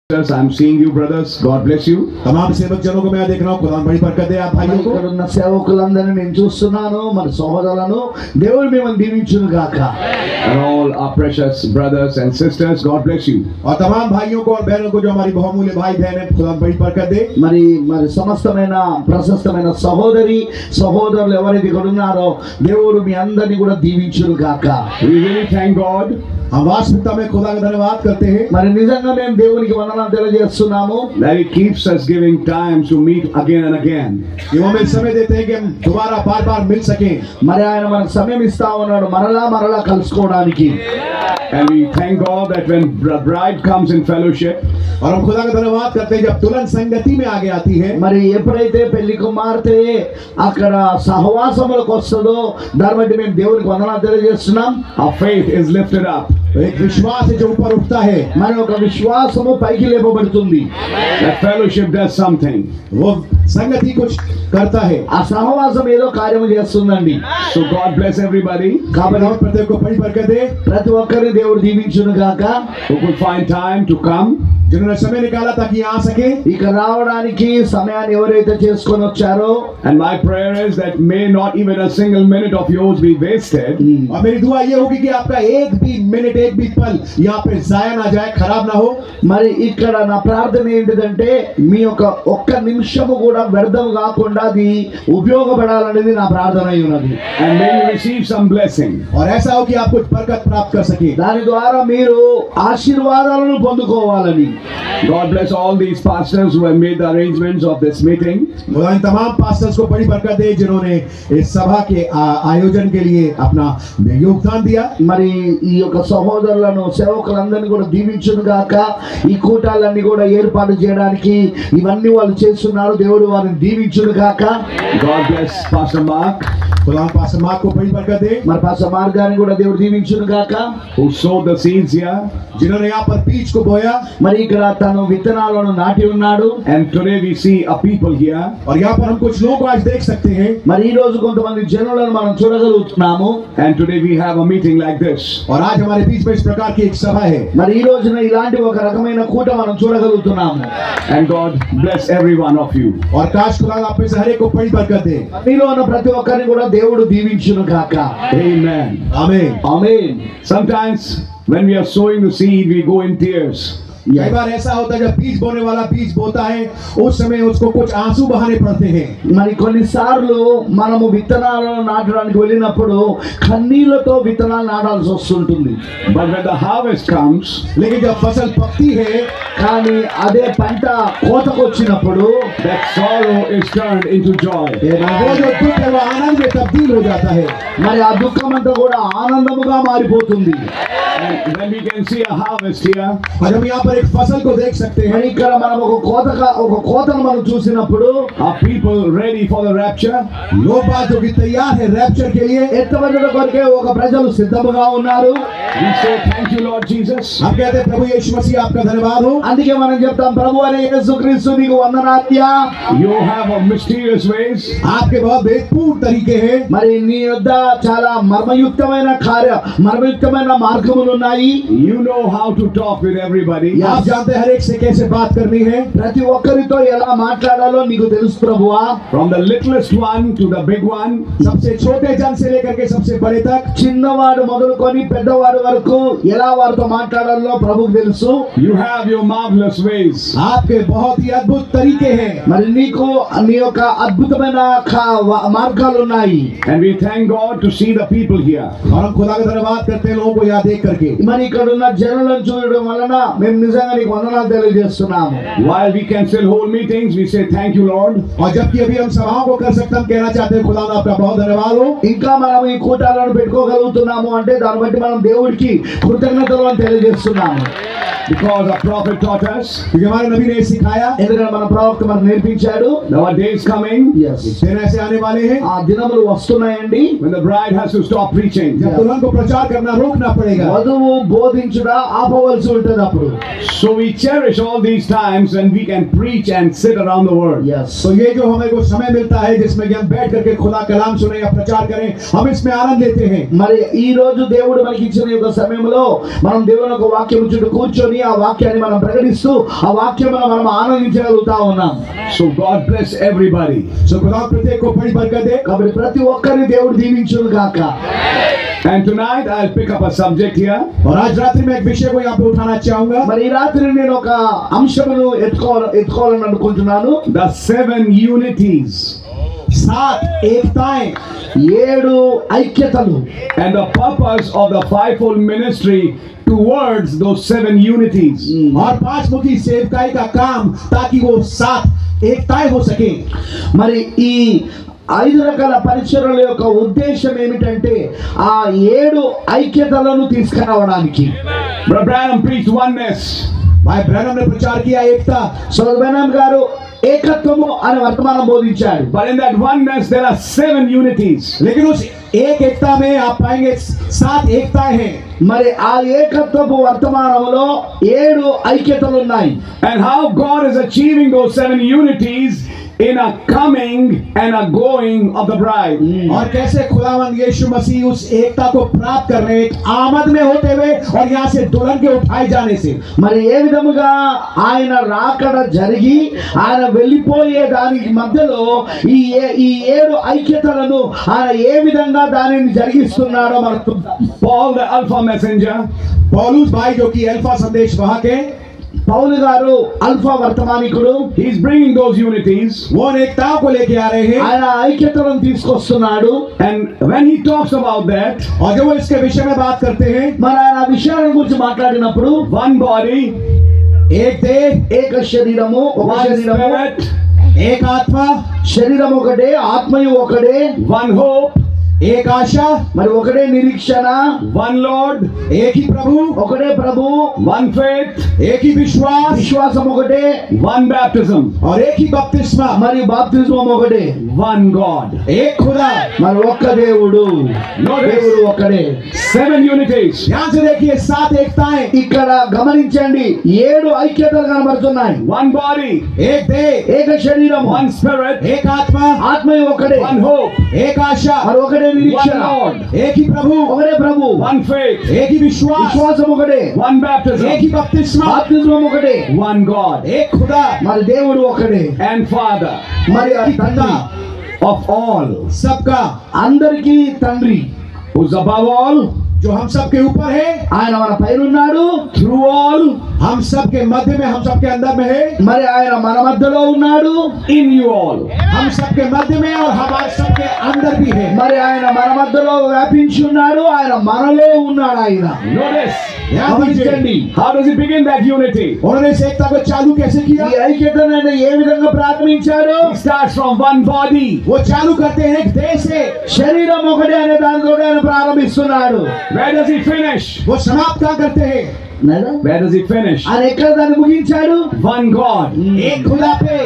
I'm seeing you brothers. God bless you. तमाम सेवक जनों को मैं देख रहा हूँ. खुदा बड़ी बरकत दे आप भाइयों को. ఇక్కడ ఉన్న సేవకులందరిని నేను చూస్తున్నాను. మరి సహోదరులను దేవుడు మిమ్మల్ని దీవించును గాక. And all our precious brothers and sisters, God bless you. और तमाम भाइयों को और बहनों को जो हमारी बहुमूल्य भाई बहन है, खुदा बड़ी बरकत दे. మరి సమస్తమైన ప్రశస్తమైన సహోదరులు ఎవరైతే ఇక్కడ ఉన్నారో దేవుడు మీ అందరిని కూడా దీవించును గాక. We really thank God. हम वास्तविकता में खुदा का धन्यवाद करते हैं. మరి నిజంగా మేము దేవునికి వందనాలు తెలియజేస్తున్నాము. That He keeps us giving time to meet again and again. कि वो हमें समय देते हैं कि हम दोबारा बार-बार मिल सकें. మరి ఆయన మనకు సమయం ఇస్తా ఉన్నాడు మరలా కలుసుకోవడానికి. And we thank God that when the bride comes in fellowship, और हम खुदा का धन्यवाद करते हैं जब दुल्हन संगति में आगे आती है. మరి ఎప్పుడైతే పెళ్లి కుమార్తె అక్కడ సహవాసములకు వస్తుందో దాన్ని బట్టి మేము దేవునికి వందనాలు తెలియజేస్తున్నాం. our faith is lifted up. एक विश्वास है जो ऊपर उठता है. మరి ఒక విశ్వాసము పైకి లేపబడుతుంది. That fellowship does something. वो संगति कुछ करता है. ఆ సహవాసం ఏదో కార్యము చేస్తుందండి. So God bless everybody. కాబట్టి हम प्रत्येक को बड़ी बरकत दे. ప్రతి ఒక్కరిని దేవుడు దీవించును గాక. Who could find time to come. जिन्होंने समय निकाला ताकि यहाँ आ सके. ఇక రావడానికి సమయాన్ని ఎవరైతే చేసుకొని వచ్చారో. And my prayer is that may not even a single minute of yours be wasted. और मेरी दुआ ये होगी कि आपका एक भी मिनट एक भी पल यहाँ पे जाया ना जाए, खराब ना हो. మరి ఇక్కడ నా ప్రార్థన ఏంటిదంటే మీ యొక్క ఒక్క నిమిషము కూడా వ్యర్థం కాకుండా అది ఉపయోగపడాలనేది నా ప్రార్థన అయి ఉన్నది. And may you receive some blessing. और ऐसा हो कि आप कुछ बरकत प्राप्त कर सके. దాని ద్వారా మీరు ఆశీర్వాదాలను పొందుకోవాలని. God bless all these pastors who have made the arrangements of this meeting. खुदा इन तमाम पास्टर्स को बड़ी बरकत दे जिन्होंने इस सभा के आयोजन के लिए अपना योगदान दिया. మరి ఈ యొక్క సహోదరులను సేవకులందరినీ కూడా దీవించును గాక. ఈ కూటాలన్నీ కూడా ఏర్పాటు చేయడానికి ఇవన్నీ వాళ్ళు చేస్తున్నారు. దేవుడు వారిని దీవించును గాక. God bless Pastor Mark. खुदा पास्टर मार्क को बड़ी बरकत दे. మరి పాస్టర్ మార్గాన్ని కూడా దేవుడు దీవించును గాక. Who sowed the seeds here. जिन्होंने यहाँ पर बीज को बोया. మరి ఇక్కడ తను విత్తనాలను నాటి ఉన్నాడు. And today we see a people here. और यहाँ पर हम कुछ लोगों को आज देख सकते हैं. మరి ఈ రోజు కొంతమంది జనులను మనం చూడగలుగుతున్నాము. And today we have a meeting like this. और आज हमारे बीच में इस प्रकार की एक सभा है. మరి ఈ రోజున ఇలాంటి ఒక రకమైన కూట మనం చూడగలుగుతున్నాము. And God bless every one of you. और काश खुदा आप में से हर एक को बड़ी बरकत दे. మీలో ఉన్న ప్రతి ఒక్కరిని కూడా దేవుడు దీవించును గాక. Amen. आमीन. ఆమేన్. Sometimes when we are sowing the seed, we go in tears. कई बार ऐसा होता है जब बीज बोने वाला बीज बोता है उस समय उसको कुछ आंसू बहाने पड़ते हैं. మరి కొన్నిసార్లు మనము విత్తనాలను నాటడానికి వెళ్ళినప్పుడు కన్నీళ్లతో విత్తనాలు నాటాల్సి వస్తుంటుంది. But when the harvest comes, लेकिन जब फसल पकती है, కానీ అదే పంట కోతకు వచ్చినప్పుడు that sorrow is turned into joy. वो जो दुख है वो आनंद में तब्दील हो जाता है. మరి ఆ దుఃఖం అంతా కూడా ఆనందముగా మారిపోతుంది. And when we can see a harvest here, और हम यहाँ पर एक फसल को देख सकते हैं. మరి ఇక్కడ మనం ఒక కోతను మనం చూసినప్పుడు are people ready for the rapture? लोग बात जो कि तैयार है रैप्चर के लिए. ఎత్తబడుట కొరకే ఒక ప్రజలు సిద్ధముగా ఉన్నారు. We say thank you Lord Jesus. हम कहते हैं प्रभु यीशु मसीह आपका धन्यवाद हो. అందుకే మనం చెప్తాం ప్రభు అనే యేసుక్రీస్తు నీకు వందనాత్యా. You have a mysterious ways. आपके बहुत भेदपूर्ण तरीके हैं. మరి నీ యొద్ద చాలా మర్మయుక్తమైన మార్గములు ఉన్నాయి. You know how to talk with everybody. आप जानते हैं हर एक से कैसे बात करनी है. ప్రతి ఒక్కరితో ఎలా మాట్లాడాలో నీకు తెలుసు ప్రభువా. From the littlest one to the big one. सबसे छोटे जन से लेकर के सबसे बड़े तक. చిన్నవాడు మొదలుకొని పెద్దవాడు వరకు ఎలా వారితో మాట్లాడాలో ప్రభువుకు తెలుసు. You have your marvelous ways. आपके बहुत ही अद्भुत तरीके हैं. మరి నీకు నీ యొక్క అద్భుతమైన మార్గాలు ఉన్నాయి. And we thank God to see the people here. और हम खुदा का धन्यवाद करते हैं लोगों को यहाँ देख करके. మరి ఇక్కడ ఉన్న జనులను చూడడం వలన మేము నిజంగా నీకు వందనాలు తెలియజేస్తున్నాము. While we can still hold meetings, we say thank you Lord. और जबकि अभी हम सभाओं को कर सकते हम कहना चाहते हैं खुदा आपका बहुत धन्यवाद हो. ఇంకా మనం ఈ కూటాలను పెట్టుకోగలుగుతున్నాము అంటే దాన్ని బట్టి మనం దేవుడికి కృతజ్ఞతలు తెలియజేస్తున్నాము. Because our prophet taught us. क्योंकि हमारे नबी ने सिखाया. ఎందుకంటే మన ప్రవక్త మనకు నేర్పించాడు. There are days coming. Yes. दिन ऐसे आने वाले हैं. ఆ దినములు వస్తున్నాయండి. When the bride has to stop preaching. जब दुल्हन को प्रचार करना रोकना पड़ेगा. వధువు చదువు బోధించుట ఆపవలసి ఉంటుంది అప్పుడు. So we cherish all these times when we can preach and sit around the word. Yes. तो ये जो हमें को समय मिलता है जिसमें कि हम बैठ करके खुदा कलाम सुने या प्रचार करें, हम इसमें आनंद लेते हैं. మరి ఈ రోజు దేవుడు మనకి ఇచ్చిన యొక్క సమయంలో మనం దేవుని యొక్క వాక్యం చుట్టూ కూర్చొని ఆ వాక్యాన్ని మనం ప్రకటిస్తూ ఆ వాక్యంలో మనం ఆనందించగలుగుతా ఉన్నాం. So God bless everybody. So खुदा प्रत्येक को बड़ी बरकत दे. కాబట్టి ప్రతి ఒక్కరిని దేవుడు దీవించును గాక. And tonight I'll pick up a subject here. और आज रात्रि में एक विषय को यहाँ पे उठाना चाहूंगा. మరి ఈ రాత్రి నేను ఒక అంశమును ఎత్తుకోవాలని అనుకుంటున్నాను. The 7 unities. 7 एकताएं, 7 ఐక్యతలు. And the purpose of the fivefold ministry towards those 7 unities. और 5 मुखी सेवकाई का काम ताकि वो 7 एकताएं हो सके. మరి ఈ 5 రకాల పరిచర్యల యొక్క ఉద్దేశం ఏమిటంటే ఆ 7 ఐక్యతలను తీసుకురావడానికి. Brother Branham preached oneness. भाई ब्रैनम ने प्रचार किया एकता. సోదర్ బ్రహ్మం గారు ఏకత్వము అనే వర్తమానం బోధించాడు. But in that oneness there are 7 unities. लेकिन उस एक एकता में आप पाएंगे 7 एकताएं हैं. మరి ఆ ఏకత్వపు వర్తమానంలో 7 ఐక్యతలు ఉన్నాయి. And how God is achieving those 7 unities in a coming and a going of the bride. और कैसे खुदावंद यीशु मसीह उस एकता को प्राप्त कर रहे हैं आमद में होते हुए और यहाँ से दुल्हन के उठाए जाने से. మరి ఏ విధముగా ఆయన రాకడ జరిగి ఆయన వెళ్ళిపోయే దానికి మధ్యలో ఈ 7 ఐక్యతలను ఆయన ఏ విధంగా దానిని జరిగిస్తున్నాడో మనకు చూద్దాం. Paul the Alpha messenger, पौलुस भाई जो कि अल्फा संदेश वहां के, పౌలు గారు alpha వర్తమానికుడు. he's bringing those unities. वो एकताओं को लेके आ रहे हैं. ఆయన ఐక్యతలను తీసుకొస్తున్నాడు. And when he talks about that, और जब वो इसके विषय में बात करते हैं, మరి ఆయన విషయాల గురించి మాట్లాడినప్పుడు one body, एक देह, ఏక శరీరము, ఒక one శరీరము, spirit, एक आत्मा, శరీరం ఒకటే, ఆత్మయు ఒకటే, one hope, एक आशा, మరి ఒకటే నిరీక్షణ, one Lord, एक ही प्रभु, ఒకటే ప్రభు, one faith, एक ही विश्वास విశ్వాసం ఒకటే, one baptism, और एक ही बपतिस्मा, మరియు బాప్తిజం ఒకటే, one God. एक खुदा. మరి ఒక్క దేవుడు. దేవుడు ఒక్కడే. 7 unities. ध्यान से देखिए 7 एकताएं. ఇక్కడ గమనించండి 7 ఐక్యతలు కనబడుతున్నాయి. One body, एक देह, ఏక శరీరం, one spirit, एक आत्मा, ఆత్మయు ఒకటే, one hope, एक आशा, మరి ఒకటే one నిరీక్షణ, Lord, एक ही प्रभु, ఒకటే ప్రభు, one faith, एक ही विश्वास, విశ్వాసం ఒకటే, one एक baptism, ही बपतिस्मा, బాప్తిజం ఒకటే, one God एक खुदा మరి దేవుడు ఒకటే, and Father మరి ఆ తండ్రి, of all, सबका, అందరికీ తండ్రి, who's above all, जो हम सब के ऊपर है, ఆయన మన పైన ఉన్నాడు, through all, हम सब के मध्य में, हम सब के अंदर में है, మరి ఆయన మన మధ్యలో ఉన్నాడు, in you all. हम सब के मध्य में और हमारे सब के अंदर भी है. మరి ఆయన మన మధ్యలో వ్యాపించి ఉన్నాడు, ఆయన మనలో ఉన్నాడు. ఆయన Notice, గమనించండి how does he begin that unity? उन्होंने इस एकता को चालू कैसे किया? ఈ ఐక్యతను ఆయన ఏ విధంగా ప్రారంభించాడు. He starts from one body. वो चालू करते हैं एक देह से. శరీరం ఒకటే అనే దానితో ఆయన ప్రారంభిస్తున్నాడు. Where does he finish? वो समाप्त क्या करते हैं? Where does he finish? ఆయన ఎక్కడ దాన్ని ముగించాడు. One God. एक खुदा पे.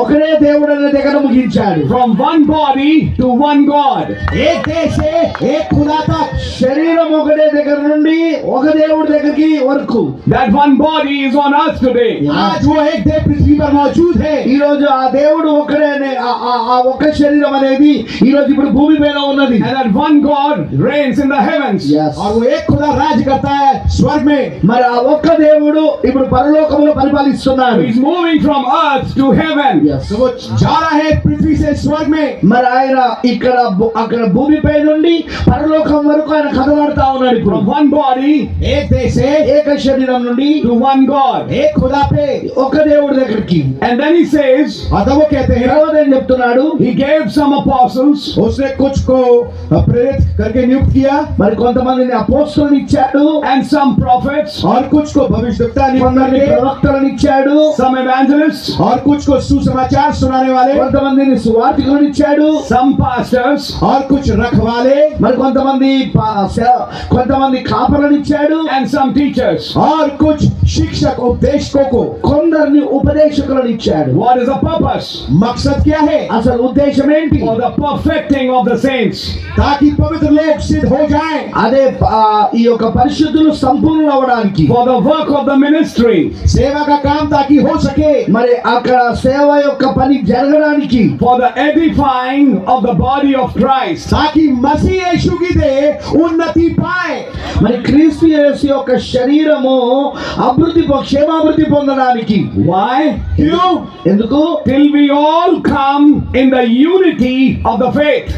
ఒకడే దేవుడు అనే దగ్గర ముగించాడు. From one body to one God. एक देह से एक खुदा तक. శరీరం ఒకటే దగ్గర నుండి ఒక దేవుడి దగ్గరికి వరకు. That one body is on earth today. आज वो एक देह पृथ्वी पर मौजूद है. ఈ రోజు ఆ దేవుడు ఒకడే అనే ఆ ఒక్క శరీరం అనేది ఈ రోజు ఇప్పుడు భూమి పైన ఉన్నది. And that one God reigns in the heavens. और वो एक खुदा राज करता है स्वर्ग में. మరి ఆ ఒక్క దేవుడు ఇప్పుడు పరలోకములో పరిపాలిస్తున్నాడు. He's moving from earth to heaven. तो वो जा रहा है पृथ्वी से स्वर्ग में. మరి ఆయన ఇక్కడ అక్కడ భూమిపై నుండి పరలోకం వరకు ఆయన కదలాడుతా ఉన్నాడు. ఇప్పుడు From one body एक देह से ఏక శరీరం నుండి to one God. एक खुदा पे. ఒక దేవుడి దగ్గరికి. And then he says, और तब वो कहते हैं తర్వాత ఏం చెప్తున్నాడు. he gave some apostles, उसने कुछ को प्रेरित करके नियुक्त किया. మరి కొంతమందిని అపోస్తలుని ఇచ్చాడు, and some prophets, और कुछ को भविष्यवक्ता नियुक्त కొందరిని करके, ప్రవక్తలను ఇచ్చాడు, some evangelists, और कुछ को सुसमाचार सुनाने वाले, కొంతమందిని సువార్తికులను ఇచ్చాడు, some pastors, और कुछ रखवाले, మరి కొంతమంది కాపరులను ఇచ్చాడు, and some teachers. और कुछ शिक्षक उपदेशकों को। కొందరిని ఉపదేశకులను ఇచ్చాడు. What is the purpose? मकसद क्या है? అసలు ఉద్దేశం ఏంటి? For the perfecting of the saints. ताकि पवित्र लोग सिद्ध हो जाएं, అదే ఈ యొక్క పరిశుద్ధులు సంపూర్ణ అవడానికి, For the work of the ministry. सेवा का काम ताकि हो सके, మరి అక్కడ సేవ యొక్క పని జరగడానికి, For the edifying of the body of Christ. ताकि मसीह यीशु की दे उन्नति पाए। మరి క్రీస్తు యేసు యొక్క శరీరము క్షేమాభివృద్ధి పొందడానికి. Why? क्यों? ఎందుకు? Till we all come in the unity of the faith.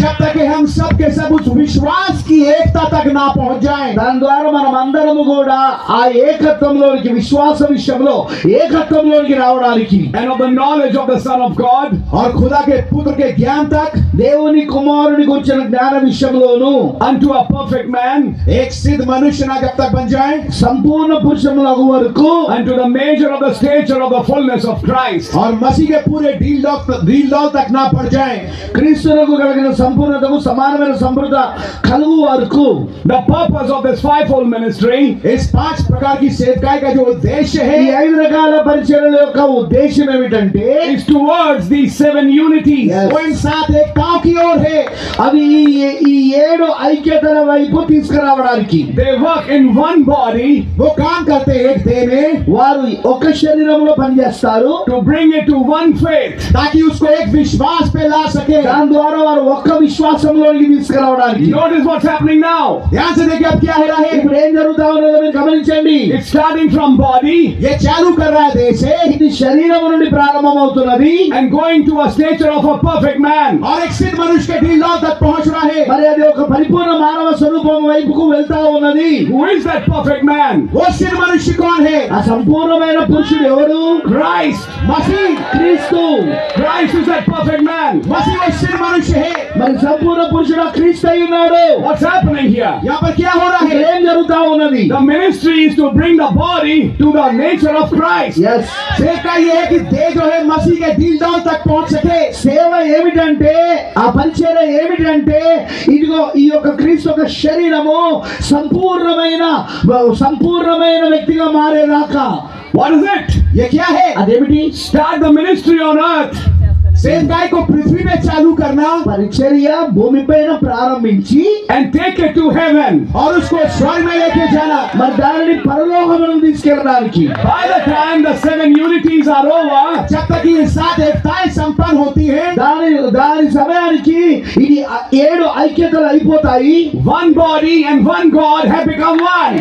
जब तक कि हम सब के सब उस विश्वास की एकता तक ना पहुंच जाएं, దాని ద్వారా మనం అందరము కూడా ఆ ఏకత్వంలోనికి, విశ్వాస విషయంలో ఏకత్వంలోనికి రావడానికి, And of the knowledge of the Son of God. और खुदा के पुत्र के ज्ञान तक, దేవుని కుమారుని గురించిన జ్ఞాన విషయంలోను Unto a perfect man. एक सिद्ध मनुष्य ना जब तक बन जाए, సంపూర్ణ పురుషములగు వరకు, Unto the measure of the stature of the fullness of Christ. और मसीह के पूरे डील डॉल तक ना पड़ जाए। క్రీస్తునకు కలిగిన సంపూర్ణతకు సమానమైన సంపూర్ణత కలుగు వరకు. The purpose of this fivefold ministry इस 5 प्रकार की सेवकाई का जो उद्देश्य ఈ है, 5 రకాల పరిచర్యల యొక్క ఉద్దేశం ఏమిటంటే, is towards these 7 unities. Yes. वो इन 7 एकताओं की ओर है। అవి ఈ 7 ఐక్యతల వైపు తీసుకురావడానికి. They work in one body वो काम करते हैं एक देह में, వారు ఒక శరీరంలో పనిచేస్తారు, to bring it to one faith. ताकि उसको एक विश्वास पे ला सके। దాని ద్వారా వారు ఒక్క విశ్వాసంలోకి తీసుకురావడానికి. Notice what's happening now. ध्यान से देखिए अब क्या हो रहा है। ఇప్పుడు ఏం జరుగుతా ఉన్నదో మీరు గమనించండి. It's starting from body ये चालू कर रहा है देह से, ఇది శరీరం నుండి ప్రారంభమవుతున్నది, and going to a stature of a perfect man. और एक सिद्ध मनुष्य के डील डॉल तक पहुंच रहा है। మరి అది ఒక పరిపూర్ణ మానవ స్వరూపం వైపుకు వెళ్తా ఉన్నది. Who is that perfect man? वो सिद्ध मनुष्य कौन है? ఆ సంపూర్ణమైన పురుషుడు ఎవరు? Christ. मसीह। క్రీస్తు. Christ is that perfect man. मसीह वो सिद्ध मनुष्य है। మరి సంపూర్ణ పురుషుడు క్రీస్తు అయి ఉన్నాడు. What's happening here? यहाँ पर क्या हो रहा ఇక్కడ है? ఏం జరుగుతా ఉన్నది? The ministry is to bring the body to the nature of Christ. Yes. सेवका ये है कि देह जो है मसीह के डील डॉल तक पहुंच सके। సేవ ఏమిటంటే, ఆ పరిచర్య ఏమిటంటే, ఇదిగో ఈ యొక్క క్రీస్తు యొక్క శరీరము సంపూర్ణమైన వ్యక్తిగా మారేదాకా. What is it? ये क्या है? అదేమిటి? Start the ministry on earth. सेवकाई को पृथ्वी में चालू करना పరిచర్య భూమిపైన ప్రారంభించి and take it to heaven. और उसको स्वर्ग में लेके जाना। మరి దానిని పరలోకమునకు తీసుకెళ్ళడానికి. By the time the 7 unities are over, जब तक ये 7 एकताएं संपन्न होती है, దాని సమయానికి ఇది 7 ఐక్యతలు అయిపోతాయి. one body and one God have become one.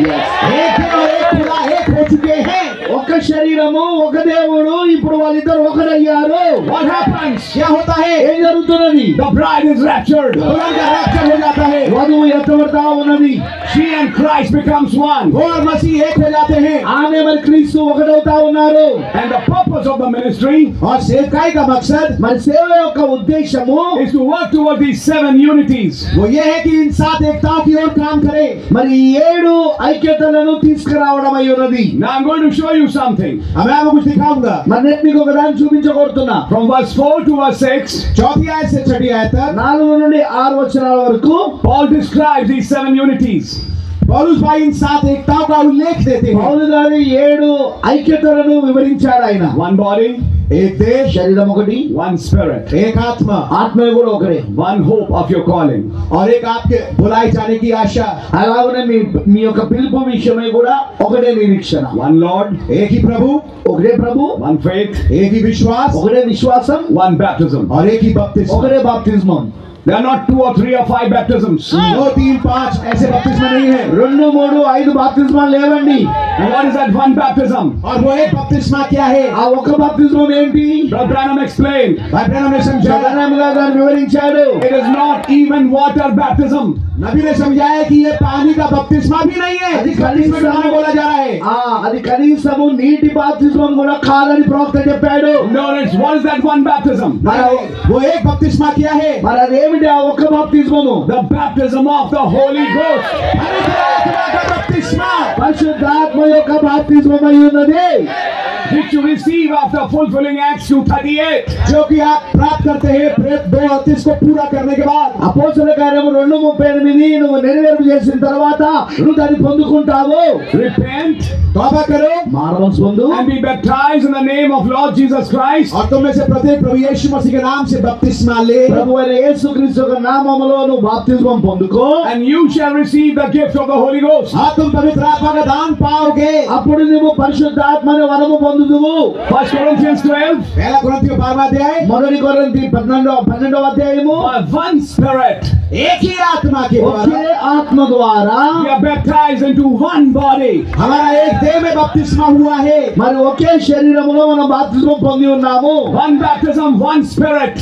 एक है और एक खुदा एक हो चुके हैं। ఒక శరీరము, ఒక దేవుడు, ఇప్పుడు వాళ్ళిద్దరు ఒకటయ్యారు. What happens? क्या होता है? ఏం జరుగుతున్నది? The bride is raptured. खुदा का रैप्चर हो जाता है। వధువు ఎత్తబడతా ఉన్నది. She and Christ becomes one. वो और मसीह एक हो जाते हैं। ఆమె మరి క్రీస్తు ఒకటవుతా ఉన్నారు. And the purpose of the ministry और सेवकाई का मकसद మరి సేవ యొక్క ఉద్దేశము is to work toward these 7 unities. वो ये है कि इन 7 एकताओं की ओर काम करे। మరి 7 ఐక్యతలను తీసుకురావడం అయి ఉన్నది. Now I'm going to show you something. अब मैं आपको कुछ दिखाऊंगा। మరి నేను మీకు ఒక దాన్ని చూపించబోతున్నా. From verse 4 to verse 6, 4 आयत से 6 आयत तक 4 నుండి 6 వచనాల వరకు Paul describes these 7 unities. पौलुस भाई इन 7 एकताओं का उल्लेख देते हैं। పౌలు గారు 7 ఐక్యతలను వివరించాడు. ఆయన one body, एक देश, శరీరం ఒకటి, one spirit, एक आत्मा, ఆత్మ కూడా ఒకటే, one hope of your calling, और एक आपके बुलाए जाने की आशा। అలాగనే మీ యొక్క పిలుపు విషయమై కూడా ఒకటే నిరీక్షణ, one Lord, एक ही प्रभु, ఒకటే ప్రభు, one faith, एक ही विश्वास, ఒకటే విశ్వాసం, one baptism. और एक ही बपतिस्मा। ఒకటే బాప్తిస్మం. There are not 2 or 3 or 5 baptisms. 2, 3, 5 ऐसे बपतिस्मा नहीं है। 2, 3, 5 బాప్తిస్మాలు లేవండి. And what is that one baptism? और वो एक बपतिस्मा क्या है? ఆ ఒక్క బాప్తిస్మం ఏంటి? Brother Branham explained. भाई ब्रैनम ने समझाया, జగన్నాథ్ గారు వివరించాడు. It is not even water baptism. नबी ने समझाया कि ये पानी का बपतिस्मा भी नहीं है అది जिसमें पानी बोला जा रहा है। అది కనీసము నీటి బాప్తిస్మం కూడా కాదని ప్రవక్త చెప్పాడు. Notice, what is that one baptism? वो एक बपतिस्मा क्या है? మరి అదేమిటి ఆ ఒక్క బాప్తిస్మము? The baptism of the Holy Ghost. बपतिस्मा పరిశుద్ధాత్మ యొక్క బాప్తిస్మమై ఉన్నది, which you receive after fulfilling Acts 2:38. जो कि आप प्राप्त करते हैं प्रेरित 2:38 को पूरा करने के बाद। అపోస్తల కార్యము 2:38 నువ్వు నెరవేర్పు చేసిన తర్వాత నువ్వు దాన్ని పొందుకుంటావు. Repent तौबा करो మారవలసి పొందు and be baptized in the name of Lord Jesus Christ, और तुम में से प्रत्येक प्रभु यीशु मसीह के नाम से बपतिस्मा ले, ప్రభు అయిన యేసుక్రీస్తు యొక్క నామములో నువ్వు బాప్తిస్మం పొందుకో. and you shall receive the gift of the Holy Ghost. हाँ तुम पवित्र आत्मा का दान पाओगे। అప్పుడు నువ్వు పరిశుద్ధాత్మని వరము పొందుదువు. 1 Corinthians 12. पहला कुरिन्थियों 12वां अध्याय, మొదటి కొరింథీ 12వ అధ్యాయము. By one Spirit एक ही आत्मा के द्वारा ఒకే ఆత్మ ద్వారా we are baptized into one body. हमारा एक देह में बपतिस्मा हुआ है। మరి ఒకే శరీరములో మనం బాప్తిస్మం పొంది ఉన్నాము. One baptism, one Spirit,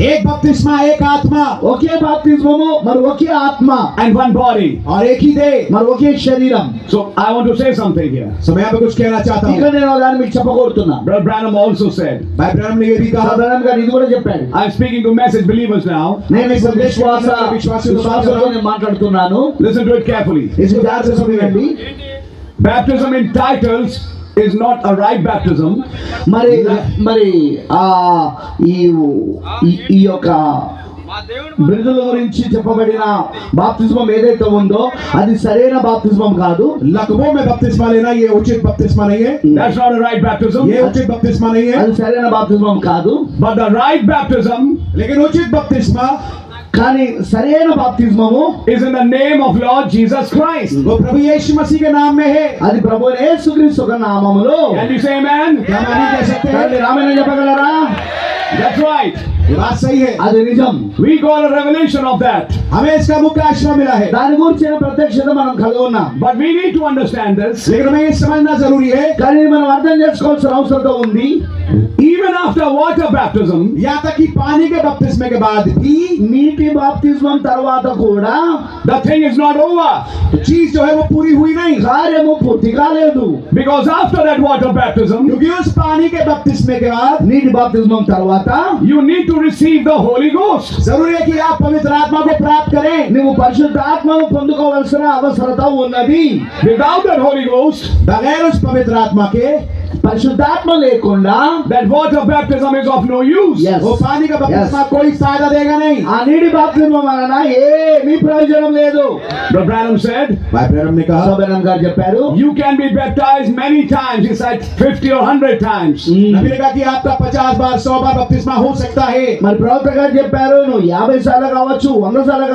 एक बपतिस्मा एक आत्मा ఒకే బాప్తిస్మము, మరి ఒకే ఆత్మ, and one body. और एक ही देह। మరి ఒకే శరీరం. So I want to say something here. तो मैं यहाँ पे कुछ कहना चाहता ఇక్కడ हूँ। నేను దాన్ని మీకు చెప్పకూడుతున్నా. Brother Branham also said, भाई ब्रह्म ने ये भी कहा, బ్రదర్ గారు ఇది కూడా చెప్పాడు. I'm speaking to message believers now. నేను ఇప్పుడు విశ్వాసులతో నేను మాట్లాడుతున్నాను. Listen to it carefully. ఇది జాగ్రత్తగా చూడండి. Baptism in titles is not a right baptism. మరి మరి ఆ ఈ ఈ యొక్క బిరుదుల గురించి చెప్పబడిన బాప్తిస్మం ఏదైతే ఉందో అది సరైన బాప్తిస్మం కాదు. लकबों में बपतिस्मा लेना ये उचित बपतिस्मा नहीं है। That's not a right baptism. ये उचित बपतिस्मा नहीं है। అది సరైన బాప్తిస్మం కాదు. But the right baptism लेकिन उचित बपतिस्मा కానీ సరైన బాప్తిస్మము is in the name of Lord Jesus Christ. वो प्रभु यीशु मसीह के नाम में है। అది ప్రభు యేసుక్రీస్తు యొక్క నామములో. Can you say amen? क्या हम नहीं कह सकते हैं? మీరు ఆమేన్ చెప్పగలరా? That's right. ये बात सही है। అది నిజం. We got a revelation of that. हमें इसका मुख्य आश्रय मिला है। దాని గురించిన ప్రత్యక్షత మనం కలిగి ఉన్నాం. But we need to understand this. लेकिन हमें ये समझना जरूरी है, కానీ మనం అర్థం చేసుకోవాల్సిన అవసరం ఉంది. Even after water baptism, यहाँ तक कि पानी के बपतिस्मे के बाद भी నీటి బాప్తిస్మం తర్వాత కూడా the thing is not over. तो चीज जो है वो पूरी हुई नहीं, కార్యము పూర్తి కాలేదు. Because after that water baptism, क्योंकि उस पानी के बपतिस्मे के बाद నీటి బాప్తిస్మం తర్వాత you need to receive the Holy Ghost. जरूरी है कि आप पवित्र आत्मा को प्राप्त करें। నువ్వు పరిశుద్ధాత్మను పొందుకోవాల్సిన అవసరత ఉన్నది. Without that Holy Ghost, बगैर उस पवित्र आत्मा के పరిశుద్ధాత్మ లేకుండా that water baptism is of no use. Yes. वो पानी का बपतिस्मा कोई फायदा देगा नहीं। ఆ నీటి బాప్తిస్మం వలన ఏమీ ప్రయోజనం లేదు. Brother Branham said, भाई ब्रह्म ने कहा, సోబెరన్ గారు చెప్పారు. you can be baptized many times. He said 50 or 100 times. नबी ने कहा कि आपका 50 बार 100 बार बपतिस्मा हो सकता है। మరి ప్రవక్త గారు చెప్పారు నువ్వు 50 సార్లు కావచ్చు, 100 సార్లు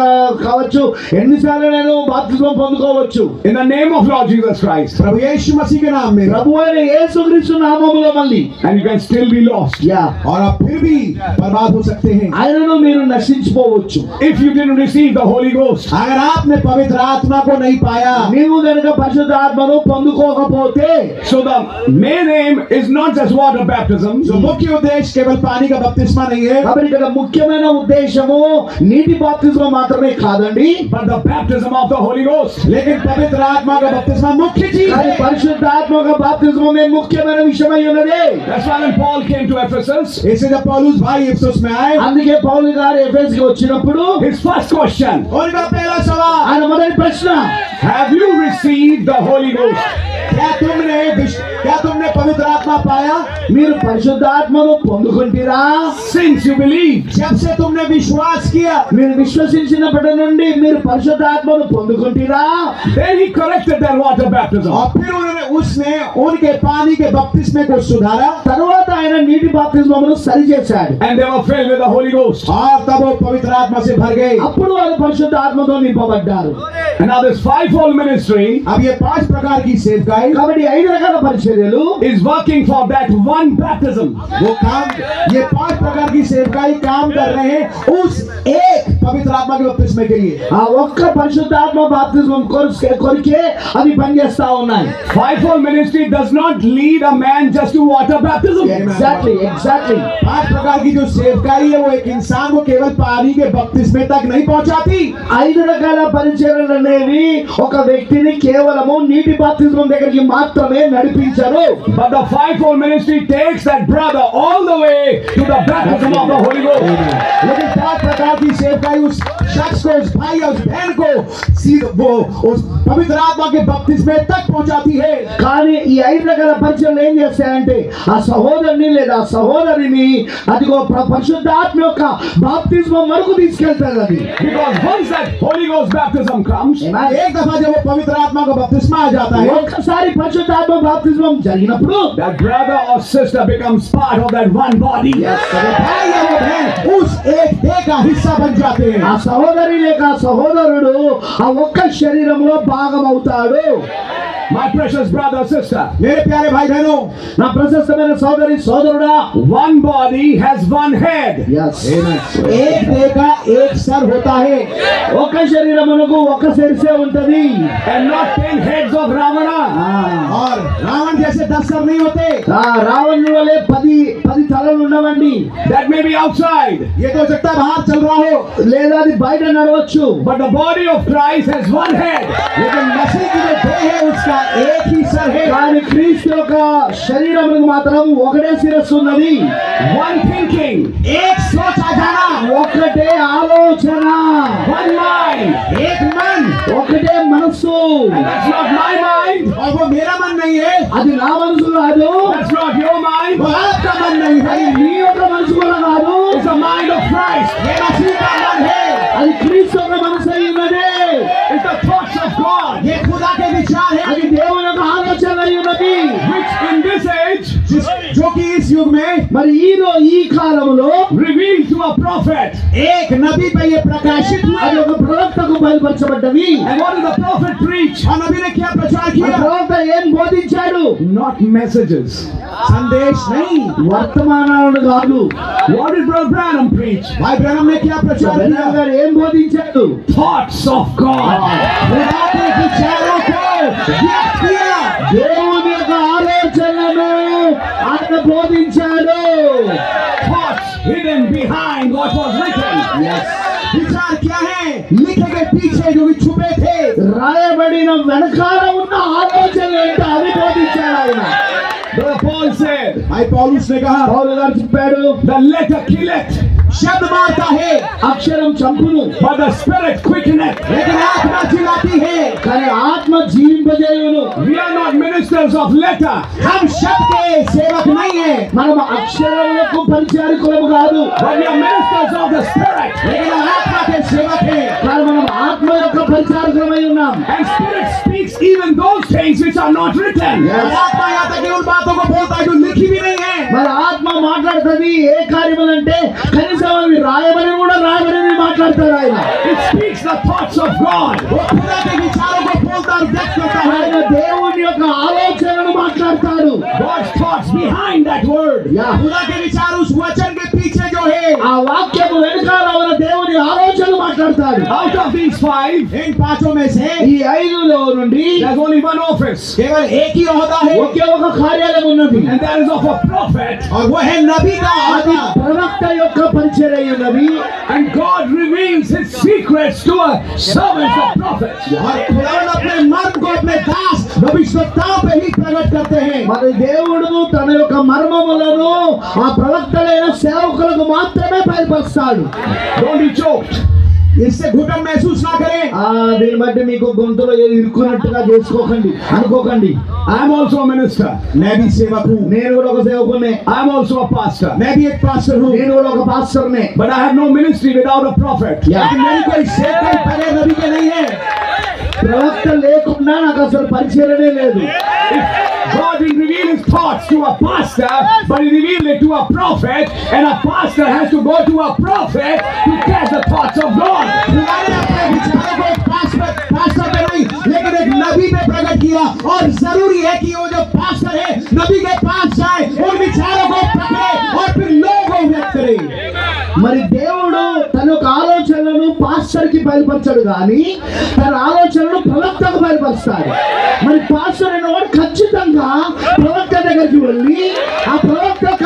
కావచ్చు, ఎన్నిసార్లు నేను బాప్తిస్మం పొందుకోవచ్చు. In the name of Lord Jesus Christ. प्रभु यीशु मसीह के नाम में, ప్రభు అయిన యేసుక్రీస్తు నామములో మళ్ళీ And you can still be lost. और आप फिर भी बर्बाद हो सकते हैं ఆయనను మీరు నశించిపోవచ్చు. If you didn't receive the Holy Ghost. अगर आपने पवित्र आत्मा को नहीं पाया। నీవు గనుక పరిశుద్ధాత్మను పొందుకోకపోతే So the main aim is not just water baptism. जो मुख्य उद्देश्य केवल पानी का बपतिस्मा नहीं है, కాబట్టి ఇక్కడ ముఖ్యమైన ఉద్దేశము నీటి బాప్తిస్మం మాత్రమే కాదండి, But the baptism of the Holy Ghost. लेकिन पवित्र आत्मा का बपतिस्मा मुख्य चीज కానీ है। పరిశుద్ధాత్మ బాప్తిస్మమే ముఖ్యమైన విషయమై ఉన్నది. That's why when Paul came to Ephesus, इससे जब पौलुस भाई इफिसुस में आए, అందుకే पौలు గారు ఎఫెసుకి వచ్చినప్పుడు his first question, उनका पहला सवाल, ఆయన మొదటి ప్రశ్న, have you received the Holy Ghost? क्या तुमने पवित्र आत्मा पाया? మీరు పరిశుద్ధాత్మను పొందుకుంటారా? Since you believed. जब से तुमने विश्वास किया, మీరు విశ్వసించినప్పటి నుండి మీరు పరిశుద్ధాత్మను పొందుకుంటారా? Then he corrected their water baptism. और फिर उसने उनके पानी के बपतिस्मे को सुधारा, తరువాత ఆయన నీటి బాప్తిస్మమును సరిచేశాడు. And they were filled with the Holy Ghost. और तब वो पवित्र आत्मा से भर गए। అప్పుడు వారు పరిశుద్ధాత్మతో నింపబడ్డారు. And now this fivefold ministry अब ये 5 प्रकार की सेवकाई, కాబట్టి 5 రకాల పరిచర్యలు is working for that one baptism. वो काम, ये 5 प्रकार की सेवकाई काम कर रहे हैं उस एक पवित्र आत्मा के बपतिस्मे के लिए। ఆ ఒక్క పరిశుద్ధాత్మ బాప్తిస్మం కొరికే అవి పనిచేస్తా ఉన్నాయి. Fivefold ministry does not lead a man just to water baptism. ये ఎగ్జాక్ట్లీ 5 प्रकार की जो सेवकाई है वो एक इंसान को केवल पानी के बपतिस्मे तक नहीं पहुंचाती। 5 రకాల పరిచర్యలు అనేవి ఒక వ్యక్తిని కేవలము నీటి బాప్తిస్మం దగ్గరికి మాత్రమే నడిపించరు. But the fivefold ministry takes that brother all the way to the baptism of the Holy Ghost. लेकिन 5 प्रकार की सेवकाई उस शख्स को, उस भाई या उस बहन को वो उस पवित्र आत्मा के बपतिस्मे तक पहुंचाती है। కానీ ఈ 5 రకాల పరిచర్యలు ఏం చేస్తాయంటే ఆ సహోదరుని లేదా సహోదరిని అదిగో పరిశుద్ధాత్మ యొక్క బాప్తిస్మం వరకు తీసుకెళ్తారు. అది Because once that Holy Ghost baptism comes, एक दफा जब वो पवित्र आत्मा का बपतिस्मा आ जाता है, ఒక్కసారి పరిశుద్ధాత్మ బాప్తిస్మం జరిగినప్పుడు that brother or sister becomes part of that one body. भाई या वो बहन उस एक देह का हिस्सा बन जाते हैं। ఆ సహోదరి లేక సహోదరుడు ఆ ఒక్క శరీరంలో భాగం అవుతాడు. My precious brother, sister, मेरे प्यारे भाई बहनों, నా ప్రశస్తమైన సోదరి సోదరుడా, one body has one head. एक देह का एक सर होता है। ఒక శరీరమునకు ఒక శిరసే ఉంటది. And not 10 heads of Ravana. और रावण जैसे 10 सर नहीं होते। రావణుని వలె 10 తలలు ఉండవండి. That may be outside. ये तो हो सकता है बाहर चल रहा हो, లేదా అది బయట నడవచ్చు. But the body of Christ has one head. लेकिन मसीह की जो देह है उसका एक ही सर है। కానీ క్రీస్తు యొక్క శరీరమునకు మాత్రం ఒకటే శిరస్సు ఉన్నది. One thinking. एक सोच आ जाना, ఒకటే ఆలోచన, One mind. एक मन। ఒకటే మనస్సు. And that's not my mind. और वो मेरा मन नहीं है, అది నా మనసు కాదు, That's not your mind. वो आपका मन नहीं है, అది నీ యొక్క మనసు కూడా కాదు. It's the mind of Christ. ये मसीह का मन है। అది క్రీస్తు యొక్క మనసు అయి ఉన్నది. It's the thoughts of God. ये खुदा के विचार है, అది దేవుని యొక్క ఆలోచన అయి ఉన్నది. Which in this age जो कि इस युग में మరి ఈ కాలంలో revealed to a prophet. एक नबी पे ये प्रकाशित हुआ। అది ఒక ప్రవక్తకు బయలుపరచబడ్డది. And what did the prophet preach? और नबी ने क्या प्रचार ఆ किया? ప్రవక్త ఏం బోధించాడు? Not messages. संदेश नहीं। వర్తమానాలను కాదు. What did Brother Branham preach? भाई ब्रैनम ने क्या प्रचार బ్రదర్ किया? గారు ఏం బోధించాడు? Thoughts of God. खुदा के विचारों को व्यक्त किया। దేవుని యొక్క ఆలోచనలను ఆయన బోధించాడు. Thoughts hidden behind what was written. विचार क्या है? लिखे गए पीछे जो भी छुपे थे। రాయబడిన వెనకాల ఉన్న ఆలోచనలు ఏంటో అవి బోధించాడు ఆయన. Brother Paul said, भाई पौलुस ने कहा, పౌలు గారు చెప్పాడు, the letter killeth, शब्द मारता है అక్షరం చంపును, but the spirit quickeneth. लेकिन आत्मा जिलाती है। కానీ ఆత్మ జీవింపజేయును. We are not ministers of letter, हम शब्द के सेवक नहीं है, మనం అక్షరములకు పరిచారకులము కాదు, but we are ministers of the spirit. लेकिन आत्मा के सेवक है। కానీ మనం ఆత్మ యొక్క పరిచారకులమై ఉన్నాం. And spirit speaks even those things which are not written. और आत्मा यहाँ तक कि उन बातों को बोलता है जो लिखी भी नहीं है। మరి ఆత్మ మాట్లాడుతుంది ఏ కార్యములంటే కనీసం అవి రాయబడి కూడా రాయబడి మాట్లాడతారు ఆయన. It speaks the thoughts of God. वो खुदा के विचारों को बोलता और व्यक्त करता है। ఆయన దేవుని యొక్క ఆలోచనలు మాట్లాడతారు. God's thoughts behind that word. खुदा के विचार उस वचन के पीछे जो है। ఆ వాక్యము వెనకాల ఉన్న దేవుని ఆలోచనలు మాట్లాడతాడు. Out of these 5, इन पांचों में से ఈ 5లో నుండి there's only one office, केवल एक ही होता है, ఒకే ఒక కార్యాలయం ఉన్నది. and that is of a prophet. और वो है नबी का అది होता। ప్రవక్త యొక్క పరిచర్య ఉన్నది. And God reveals His secrets to a servants of prophets. और खुदावंद अपने मर्म को अपने दास भविष्यवक्ताओं पे ही प्रकट करते हैं। మరి దేవుడు తన యొక్క మర్మములను ఆ ప్రవక్తలైన సేవకులకు మాత్రమే బయలుపరుస్తాడు. Don't be choked. इससे घुटन महसूस ना करें। దీన్ని బట్టి మీకు గొంతులో ఏది ఇరుక్కున్నట్టుగా చేసుకోకండి, అనుకోకండి. I am also a minister. मैं भी सेवक हूँ, నేను కూడా ఒక సేవకునే, I am also a pastor. मैं भी एक पास्टर हूँ, నేను కూడా ఒక పాస్టర్నే. But I have no ministry without a prophet. लेकिन मेरी कोई सेवकाई बगैर नबी के नहीं है। ప్రవక్త లేకుండా నాకు అసలు పరిచర్యనే లేదు. God didn't reveal His thoughts to a pastor, but He revealed it to a prophet, and a pastor has to go to a prophet to catch the thoughts of God. खुदा ने अपने विचारों को पास्टर पे नहीं लेकिन एक नबी पे प्रकट किया, और जरूरी है कि वो जो पास्टर है नबी के पास जाए, उन विचारों को पकड़े और फिर लोगों को व्यक्त करे। మరి దేవుడు తన యొక్క ఆలోచనలను పాస్టర్ కి బయలుపరచడు కానీ తన ఆలోచనలను ప్రవక్తకు బయలుపరుస్తాడు. మరి పాస్టర్ అనేవాడు ఖచ్చితంగా ప్రవక్త దగ్గరికి వెళ్ళి ఆ ప్రవక్త యొక్క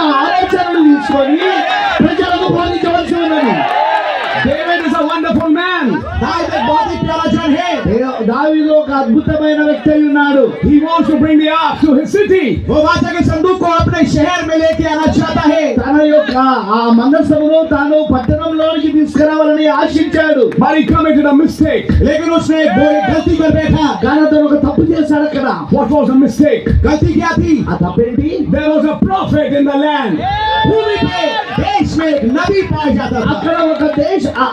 దావీదు ఒక అద్భుతమైన వ్యక్తి అయి ఉన్నాడు. He wants to bring the ark to his city. वो वाचा के संदूक को अपने शहर में लेके आना चाहता है. తన యొక్క ఆ మందసమును తాను పట్టణంలోనికి తీసుకురావాలని ఆశించాడు. But he committed a mistake. लेकिन उसने एक गलती कर बैठा. కానీ అతను ఒక తప్పు చేశాడు అక్కడ. What was the mistake? गलती क्या थी? ఆ తప్పేంటి? There was a prophet in the land. भूमि पे देश में एक नबी पाया जाता था.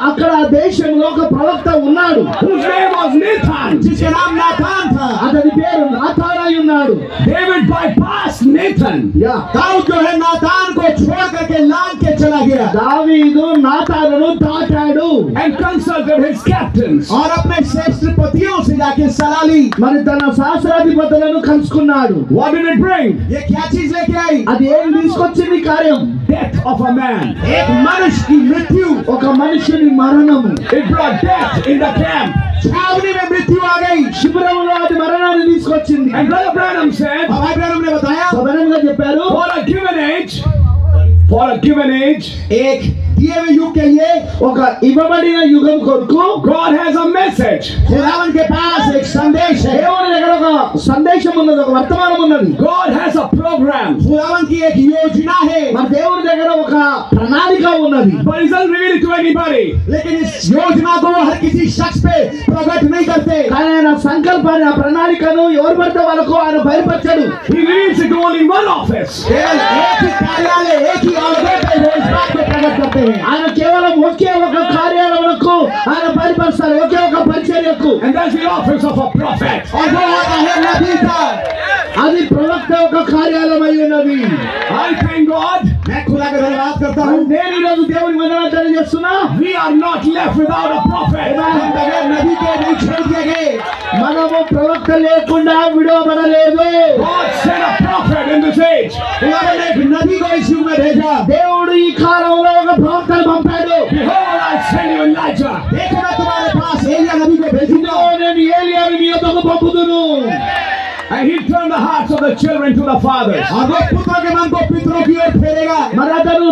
అక్కడ ఆ దేశంలో ఒక ప్రవక్త ఉన్నాడు. Whose name was Nathan. जिसका नाम नातान था. అతని పేరు నాతాన్ అయి ఉన్నాడు. David bypassed Nathan. दाऊद जो है नातान को छोड़ करके लांग के चला गया. దావీదు నాతానును దాటాడు. And consulted his captains. और अपने श्रेष्ठपतियों से जाके सलाह ली. మరి తన శాస్త్రాధిపతులను కలుసుకున్నాడు. What did it bring? ये क्या चीज लेके आई? అది ఏం తీసుకొచ్చింది కార్యం? Death of a man. एक मनुष्य की मृत्यु. ఒక మనుషుని మరణము. It brought death in the camp. छावनी में मृत्यु आ गई. శిబిరంలో అది మరణాన్ని తీసుకొచ్చింది. And Brother Branham said, भाई ब्रैनम ने बताया, సవినంగా చెప్పారు, for a given age, एक दिए हुए युग के लिए ఒక ఇవ్వబడిన యుగం కొరకు God has a message. खुदावन के पास एक संदेश है. దేవుని దగ్గర ఒక సందేశం ఉన్నది, ఒక వర్తమానం ఉన్నది. God has a program. खुदावन की एक योजना है. మన దేవుని దగ్గర ఒక ప్రణాళిక ఉన్నది. But he doesn't reveal it to anybody. लेकिन इस योजना को वो हर किसी शख्स पे प्रकट नहीं करते. కానీ ఆయన సంకల్పాన్ని, ఆ ప్రణాళికను ఎవరు పడితే వాళ్ళకు ఆయన బయలుపరచడు. He reveals it to only one office. केवल एक ही कार्यालय, एक ही अहदे पे वो इस बात को प्रकट करते हैं. ఆయన కేవలం ఒకే ఒక కార్యాలయములకు ఆయన బయలుపరుస్తారు, ఒకే ఒక పరిచర్యకు. And that's the office of a prophet. और वो होता है नबी का. అది ప్రవక్త యొక్క కార్యాలయం అయి ఉన్నది. I thank God. मैं खुदा का धन्यवाद करता हूँ. నేను ఈరోజు దేవుని వందనాలు తెలియజేస్తున్నా. We are not left without a prophet. हम बगैर नबी के नहीं छोड़ दिए गए. మనము ప్రవక్త లేకుండా విడవబడలేదు. God sent a prophet in this age. खुदावन ने एक नबी को इस युग में भेजा. దేవుడు ఈ కాలంలో ఒక ప్రవక్తను పంపాడు. Behold, I send you Elijah. देखो मैं तुम्हारे पास एलिया नबी को भेजूंगा. నేను ఏలియాను మీ యొద్దకు పంపుదును. And he turned the hearts of the children to the fathers. और वो पुत्रों के मन को पितरों की ओर फेरेगा. మరి అతను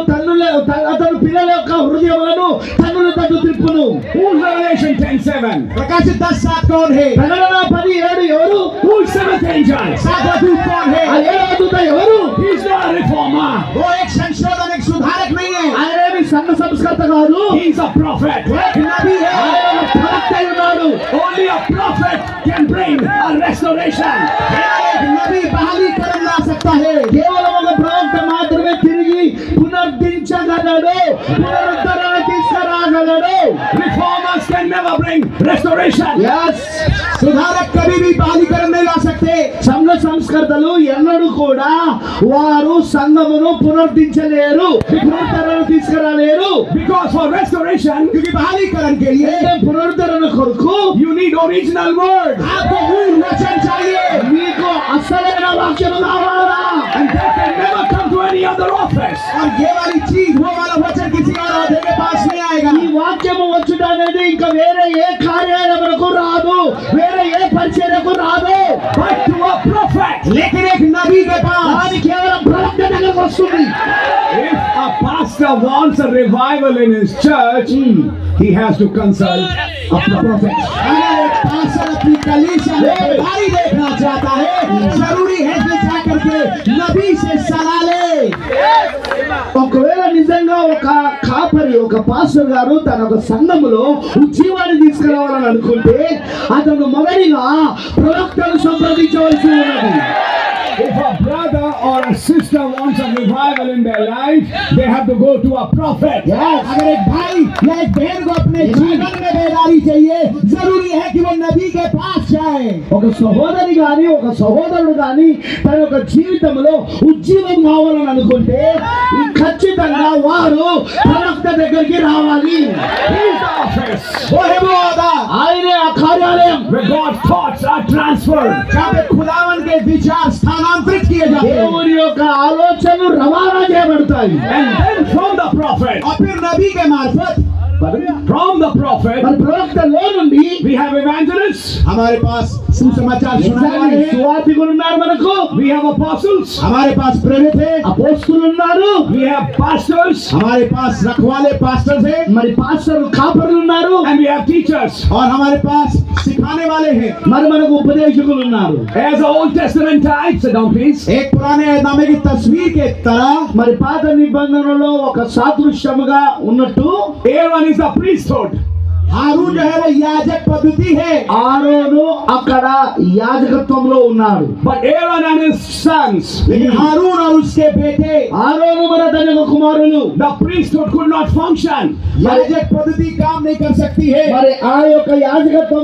పిల్లల యొక్క హృదయములను తన్నుల తట్టు త్రిప్పును. Who's Revelation 10:7? प्रकाशित 10:7 कौन है? ప్రకటన 10:7 ఎవరు? Who's seventh angel? सातवां दूत कौन है? ఆ ఏడవ దూత ఎవరు? He's not a reformer. वो एक संशोधन, एक सुधारक नहीं है. ఆయనేమి సంఘ సంస్కర్త కాదు. He's a prophet. एक नबी है. ఆయన ఒక ప్రవక్త అయి ఉన్నాడు. Only a prophet can bring a restoration. एक नबी बहाली कर ला सकता है. కేవలం ఒక ప్రవక్త మాత్రమే తిరిగి పునరుద్ధరించగలడు, పునరుద్ధరణ తీసుకురాగలడు. Reformers can never bring restoration. Yes. सुधारक कभी भी बहाली कर नहीं ला सकते. సంఘ సంస్కర్తలు ఎన్నడూ కూడా వారు సంఘమును పునరుద్ధరించలేరు, పునరుద్ధరణ తీసుకురాలేరు. Because for restoration, क्योंकि बहालीकरण के लिए పునరుద్ధరణ కొరకు you need original word. आपको मूल वचन चाहिए. మీకు అసలైన వాక్యం కావాలా? And that can never come to any other office. और ये वाली चीज, वो वाला वचन किसी और औहदे के पास नहीं आएगा. ఈ వాక్యము వచ్చుట అనేది ఇంకా వేరే ఏ కార్యాలయములకు రాదు, వేరే ఏ పరిచర్యకు రాదు. But to a prophet. लेकिन एक नबी के पास అది కేవలం ప్రవక్త దగ్గరకు వస్తుంది. If a pastor wants a revival in his church, he has to consult a prophet. अगर एक पास्टर अपनी कलीसिया में बीमारी देखना चाहता है, जरूरी है कि जाकर के नबी से सलाह ले. ఒకవేళ నిజంగా ఒక కాపరి, ఒక పాస్టర్ గారు తన ఒక సంఘములో ఉజ్జీవాన్ని తీసుకురావాలని అనుకుంటే అతను మొదటిగా ప్రవక్తను సంప్రదించవలసి ఉన్నది. If a brother or a sister wants a revival in their life, they have to go to a prophet. अगर एक भाई या एक बहन को अपने जीवन में बेदारी चाहिए, जरूरी है कि वो नबी के पास जाए. ఒక సహోదరి గాని, ఒక సహోదరుడు గాని తన యొక్క జీవితంలో ఉజ్జీవం కావాలని అనుకుంటే ఖచ్చితంగా వారు ప్రవక్త దగ్గరికి రావాలి. He's the office वो है वो होता ఆయనే ఆ కార్యాలయం where God's thoughts are transferred. जहाँ पे खुदावन के विचार स्थानांतरित किए जाते हैं. దేవుని యొక్క ఆలోచనలు రవాణా చేయబడతాయి. And then from the prophet, और फिर नबी के मार्फत From the prophet, మరి ప్రవక్తలో నుండి we have evangelists, हमारे पास सुसमाचार सुनाने वाले हैं, సువార్తికులు ఉన్నారు మనకు, we have apostles, हमारे पास प्रेरित है, అపోస్తులు ఉన్నారు, we have pastors, हमारे पास रखवाले पास्टर्स हैं, మరి పాస్టర్లు కాపరులు ఉన్నారు, and we have teachers. और हमारे पास सिखाने वाले हैं। మరి మనకు ఉపదేశకులు ఉన్నారు. As the Old Testament type, sit down please. एक पुराने नामे की तस्वीर के तरह మరి పాత నిబంధనలో ఒక సాదృశ్యముగా ఉన్నట్టు Aaron is the priesthood. हारून जो है वो याजक पद्धति है, ఆరోను అక్కడ యాజకత్వంలో ఉన్నాడు. But Aaron and his sons, लेकिन हारून और उसके बेटे ఆరోను మరి అతని యొక్క కుమారులు the priesthood could not function. याजक पद्धति काम नहीं कर सकती है। మరి ఆ యొక్క యాజకత్వం